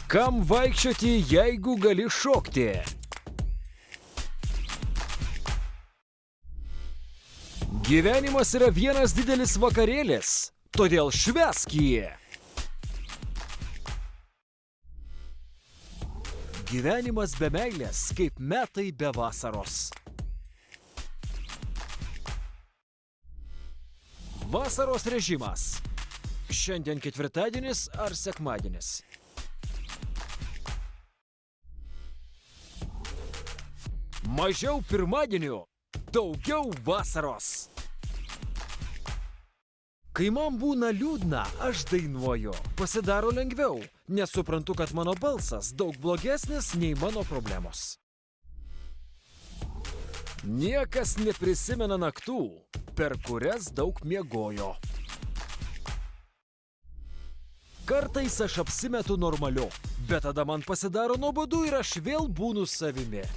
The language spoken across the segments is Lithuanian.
Kam vaikščioti, jeigu gali šokti? Gyvenimas yra vienas didelis vakarėlis, todėl švęsk jį. Gyvenimas be meilės, kaip metai be vasaros. Vasaros režimas. Šiandien ketvirtadienis ar sekmadienis? Mažiau pirmadienių, daugiau vasaros. Kai man būna liūdna, aš dainuoju. Pasidaro lengviau, nes suprantu, kad mano balsas daug blogesnis nei mano problemos. Niekas neprisimena naktų, per kurias daug miegojo. Kartais aš apsimetu normaliu, bet tada man pasidaro nuobodu ir aš vėl būnu savimi.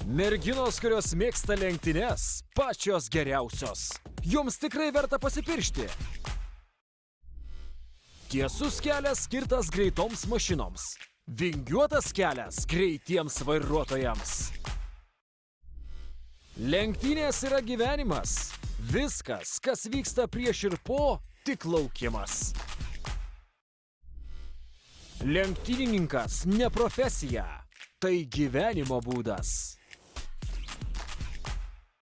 Merginos, kurios mėgsta lenktynes, pačios geriausios. Joms tikrai verta pasipiršti. Tiesus kelias skirtas greitoms mašinoms. Vingiuotas kelias greitiems vairuotojams. Lenktynės yra gyvenimas. Viskas, kas vyksta prieš ir po, tik laukimas. Lenktynininkas ne profesija, tai gyvenimo būdas.